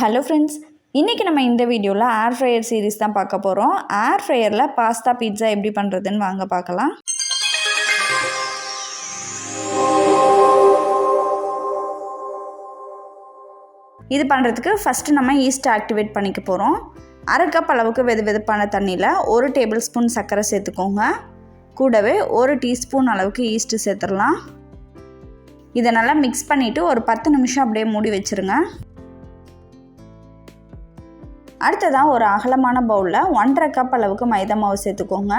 Hello friends, இன்றைக்கி நம்ம இந்த வீடியோவில் ஏர் ஃப்ரையர் சீரிஸ் தான் பார்க்க போகிறோம். ஏர் ஃப்ரையரில் பாஸ்தா பீட்சா எப்படி பண்ணுறதுன்னு வாங்க பார்க்கலாம். இது பண்ணுறதுக்கு ஃபஸ்ட்டு நம்ம ஈஸ்ட் ஆக்டிவேட் பண்ணிக்க போகிறோம். 1/2 கப் அளவுக்கு வெதுவெதுப்பான தண்ணியில் 1 டேபிள் ஸ்பூன் சர்க்கரை சேர்த்துக்கோங்க. கூடவே 1 டீஸ்பூன் அளவுக்கு ஈஸ்ட்டு சேர்த்துடலாம். இதை நல்லா மிக்ஸ் பண்ணிவிட்டு ஒரு 10 நிமிஷம் அப்படியே மூடி வச்சுருங்க. அடுத்ததாக ஒரு அகலமான பவுலில் 1/2 கப் அளவுக்கு மைதா மாவு சேர்த்துக்கோங்க.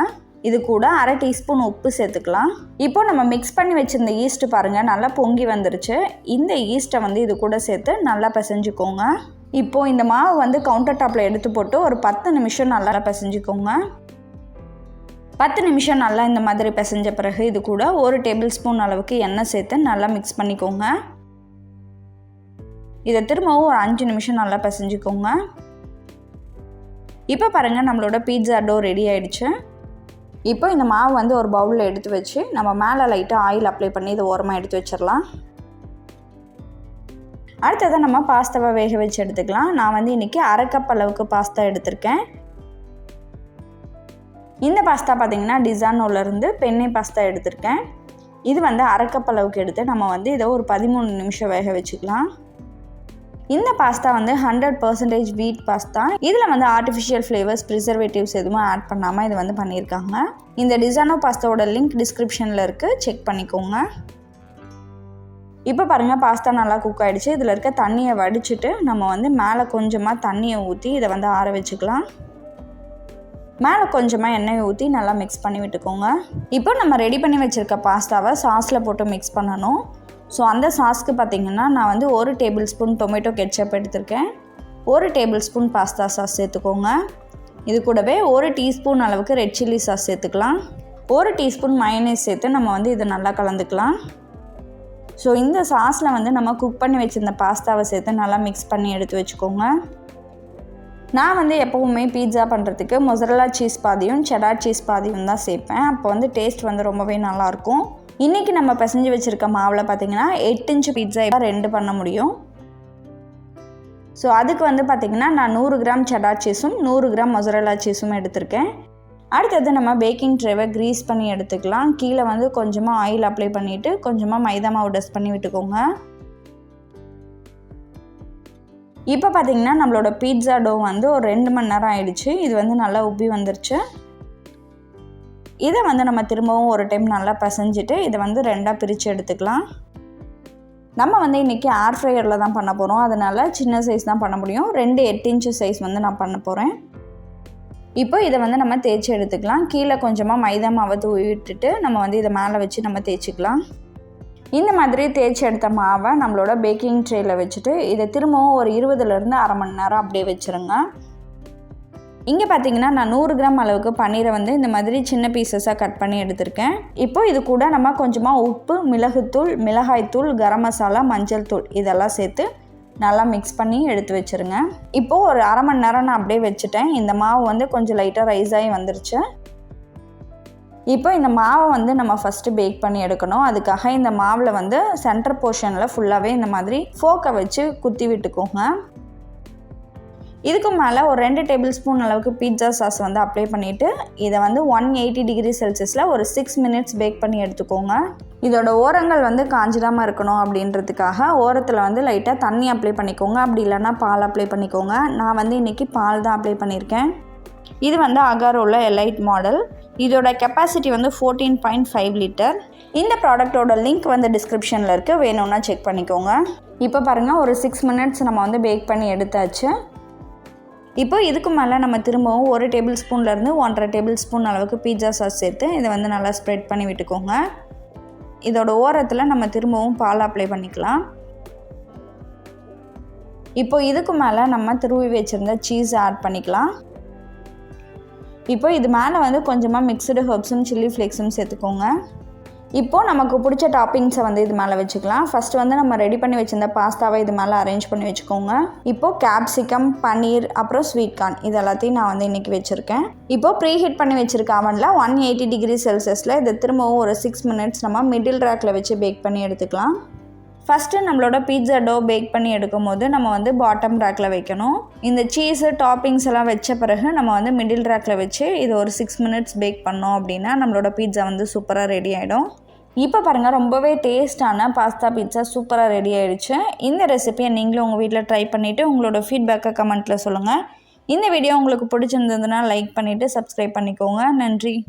இது கூட 1/2 டீஸ்பூன் உப்பு சேர்த்துக்கலாம். இப்போ நம்ம மிக்ஸ் பண்ணி வச்சுருந்த ஈஸ்ட்டு பாருங்கள் நல்லா பொங்கி வந்துருச்சு. இந்த ஈஸ்ட்டை இது கூட சேர்த்து நல்லா பிசைஞ்சுக்கோங்க. இப்போது இந்த மாவு கவுண்டர் டாப்பில் எடுத்து போட்டு ஒரு 10 நிமிஷம் நல்லா பிசைஞ்சுக்கோங்க. 10 நிமிஷம் நல்லா இந்த மாதிரி பிசைஞ்ச பிறகு இது கூட 1 டேபிள் ஸ்பூன் அளவுக்கு எண்ணெய் சேர்த்து நல்லா மிக்ஸ் பண்ணிக்கோங்க. இதை திரும்பவும் ஒரு 5 நிமிஷம் நல்லா பிசைஞ்சுக்கோங்க. இப்போ பாருங்கள் நம்மளோட பீட்சா டோ ரெடி ஆகிடுச்சு. இப்போ இந்த மாவு ஒரு பவுலில் எடுத்து வச்சு நம்ம மேலே லைட்டாக ஆயில் அப்ளை பண்ணி இதை ஓரமாக எடுத்து வச்சிடலாம். அடுத்ததை நம்ம பாஸ்தாவை வேக வச்சு எடுத்துக்கலாம். நான் இன்றைக்கி 1/2 கப் அளவுக்கு பாஸ்தா எடுத்திருக்கேன். இந்த பாஸ்தா பார்த்திங்கன்னா டிசானோலேருந்து பென்னே பாஸ்தா எடுத்திருக்கேன். இது 1/2 கப் அளவுக்கு எடுத்து நம்ம இதை ஒரு 13 நிமிஷம் வேக வச்சுக்கலாம். இந்த பாஸ்தா 100% வீட் பாஸ்தா. இதில் ஆர்டிஃபிஷியல் ஃப்ளேவர்ஸ் ப்ரிசர்வேட்டிவ்ஸ் எதுவும் ஆட் பண்ணாமல் இது பண்ணியிருக்காங்க. இந்த டிசானோ பாஸ்தாவோட லிங்க் டிஸ்கிரிப்ஷனில் இருக்குது, செக் பண்ணிக்கோங்க. இப்போ பாருங்கள் பாஸ்தா நல்லா குக் ஆகிடுச்சு. இதில் இருக்க தண்ணியை வடிச்சிட்டு நம்ம மேலே கொஞ்சமாக தண்ணியை ஊற்றி இதை ஆற வச்சுக்கலாம். மேலே கொஞ்சமாக எண்ணெயை ஊற்றி நல்லா மிக்ஸ் பண்ணி விட்டுக்கோங்க. இப்போ நம்ம ரெடி பண்ணி வச்சுருக்க பாஸ்தாவை சாஸில் போட்டு மிக்ஸ் பண்ணணும். ஸோ அந்த சாஸ்க்கு பார்த்திங்கன்னா நான் 1 டேபிள் ஸ்பூன் டொமேட்டோ கெட்சப் எடுத்திருக்கேன். 1 டேபிள் ஸ்பூன் பாஸ்தா சாஸ் சேர்த்துக்கோங்க. இது கூடவே 1 டீஸ்பூன் அளவுக்கு ரெட் சில்லி சாஸ் சேர்த்துக்கலாம். 1 டீஸ்பூன் மயோனைஸ் சேர்த்து நம்ம இதை நல்லா கலந்துக்கலாம். ஸோ இந்த சாஸில் நம்ம குக் பண்ணி வச்சுருந்த பாஸ்தாவை சேர்த்து நல்லா மிக்ஸ் பண்ணி எடுத்து வச்சுக்கோங்க. நான் எப்போவுமே பீட்சா பண்ணுறதுக்கு மொசரல்லா சீஸ் பாதியும் செடார் சீஸ் பாதியும் தான் சேர்ப்பேன். அப்போ டேஸ்ட் ரொம்பவே நல்லாயிருக்கும். இன்றைக்கி நம்ம பிசைஞ்சு வச்சுருக்க மாவில் பார்த்திங்கன்னா 8 இன்ச்சு பீட்சா 2 பண்ண முடியும். ஸோ அதுக்கு பார்த்திங்கன்னா நான் 100 கிராம் செடார் சீஸும் 100 கிராம் மொசரல்லா சீஸும் எடுத்திருக்கேன். அடுத்தது நம்ம பேக்கிங் ட்ரேவை க்ரீஸ் பண்ணி எடுத்துக்கலாம். கீழே கொஞ்சமாக ஆயில் அப்ளை பண்ணிவிட்டு கொஞ்சமாக மைதா மாவு டஸ்ட் பண்ணி விட்டுக்கோங்க. இப்போ பார்த்திங்கன்னா நம்மளோட பீட்சா டோ ஒரு 2 மணி நேரம் ஆயிடுச்சு. இது நல்லா உப்பி வந்துருச்சு. இதை நம்ம திரும்பவும் ஒரு டைம் நல்லா பிசைஞ்சிட்டு இதை 2ஆக பிரித்து எடுத்துக்கலாம். நம்ம இன்றைக்கி ஏர் ஃப்ரையரில் தான் பண்ண போகிறோம். அதனால் சின்ன சைஸ் தான் பண்ண முடியும். 2 8 இன்ச்சு சைஸ் நான் பண்ண போகிறேன். இப்போ இதை நம்ம தேய்ச்சி எடுத்துக்கலாம். கீழே கொஞ்சமாக மைதா மாவை தூவி விட்டுட்டு நம்ம இதை மேலே வச்சு நம்ம தேய்ச்சிக்கலாம். இந்த மாதிரி தேய்ச்சி எடுத்த மாவை நம்மளோட பேக்கிங் ட்ரேயில் வச்சுட்டு இதை திரும்பவும் ஒரு 20லேருந்து அரை மணி நேரம் அப்படியே வச்சுருங்க. இங்கே பார்த்தீங்கன்னா நான் 100 கிராம் அளவுக்கு பன்னீரை இந்த மாதிரி சின்ன பீசஸாக கட் பண்ணி எடுத்திருக்கேன். இப்போது இது கூட நம்ம கொஞ்சமாக உப்பு, மிளகுத்தூள், மிளகாய்த்தூள், கரம் மசாலா, மஞ்சள் தூள் இதெல்லாம் சேர்த்து நல்லா மிக்ஸ் பண்ணி எடுத்து வச்சுருங்க. இப்போது ஒரு அரை மணி நேரம் நான் அப்படியே வச்சுட்டேன். இந்த மாவு கொஞ்சம் லைட்டாக ரைஸ் ஆகி வந்துருச்சு. இப்போ இந்த மாவை நம்ம ஃபஸ்ட்டு பேக் பண்ணி எடுக்கணும். அதுக்காக இந்த மாவில் சென்டர் போர்ஷனில் ஃபுல்லாகவே இந்த மாதிரி ஃபோக்கை வச்சு குத்தி விட்டுக்கோங்க. இதுக்கு மேலே ஒரு 2 டேபிள் ஸ்பூன் அளவுக்கு பீட்சா சாஸ் அப்ளை பண்ணிவிட்டு இதை 180 டிகிரி செல்சியஸில் ஒரு 6 மினிட்ஸ் பேக் பண்ணி எடுத்துக்கோங்க. இதோட ஓரங்கள் காஞ்சிடாமல் இருக்கணும் அப்படின்றதுக்காக ஓரத்தில் லைட்டாக தண்ணி அப்ளை பண்ணிக்கோங்க. அப்படி இல்லைன்னா பால் அப்ளை பண்ணிக்கோங்க. நான் இன்றைக்கி பால் தான் அப்ளை பண்ணியிருக்கேன். இது அகாரோவில் எலைட் மாடல். இதோட கெப்பாசிட்டி 14.5 லிட்டர். இந்த ப்ராடக்டோட லிங்க் டிஸ்கிரிப்ஷனில் இருக்குது, வேணும்னா செக் பண்ணிக்கோங்க. இப்போ பாருங்கள் ஒரு 6 மினிட்ஸ் நம்ம பேக் பண்ணி எடுத்தாச்சு. இப்போ இதுக்கு மேலே நம்ம திரும்பவும் 1 டேபிள் ஸ்பூன்லேருந்து 1.5 டேபிள் ஸ்பூன் அளவுக்கு பீட்சா சாஸ் சேர்த்து இதை நல்லா ஸ்ப்ரெட் பண்ணி விட்டுக்கோங்க. இதோட ஓரத்தில் நம்ம திரும்பவும் பால் அப்ளை பண்ணிக்கலாம். இப்போ இதுக்கு மேலே நம்ம துருவி வச்சுருந்த சீஸ் ஆட் பண்ணிக்கலாம். இப்போ இது மேலே கொஞ்சமாக மிக்சடு ஹெர்ப்ஸும் சில்லி ஃப்ளேக்ஸும் சேர்த்துக்கோங்க. இப்போது நமக்கு பிடிச்ச டாப்பிங்ஸை இது மேலே வச்சுக்கலாம். ஃபஸ்ட்டு நம்ம ரெடி பண்ணி வச்சுருந்த பாஸ்தாவை இது மேலே அரேஞ்ச் பண்ணி வச்சுக்கோங்க. இப்போது கேப்சிகம், பன்னீர், அப்புறம் ஸ்வீட் கார்ன் இது எல்லாத்தையும் நான் இன்றைக்கி வச்சுருக்கேன். இப்போது ப்ரீ ஹீட் பண்ணி வச்சுருக்க அவனில் 180 டிகிரி செல்சியஸில் இதை திரும்பவும் ஒரு 6 மினிட்ஸ் நம்ம மிடில் ரேக்கில் வச்சு பேக் பண்ணி எடுத்துக்கலாம். ஃபஸ்ட்டு நம்மளோட பீட்சா டோ பேக் பண்ணி எடுக்கும் போது நம்ம வந்து பாட்டம் ரேக்கில் வைக்கணும். இந்த சீஸு டாப்பிங்ஸ் எல்லாம் வச்ச பிறகு நம்ம வந்து மிடில் ரேக்கில் வச்சு இது ஒரு 6 மினிட்ஸ் பேக் பண்ணோம் அப்படின்னா நம்மளோட பீட்சா வந்து சூப்பராக ரெடி ஆகிடும். இப்போ பாருங்கள், ரொம்பவே டேஸ்டான பாஸ்தா பீட்சா சூப்பராக ரெடி ஆகிடுச்சு. இந்த ரெசிபியை நீங்களும் உங்கள் வீட்டில் ட்ரை பண்ணிவிட்டு உங்களோட ஃபீட்பேக்கை கமெண்ட்டில் சொல்லுங்கள். இந்த வீடியோ உங்களுக்கு பிடிச்சிருந்ததுன்னா லைக் பண்ணிவிட்டு சப்ஸ்கிரைப் பண்ணிக்கோங்க. நன்றி.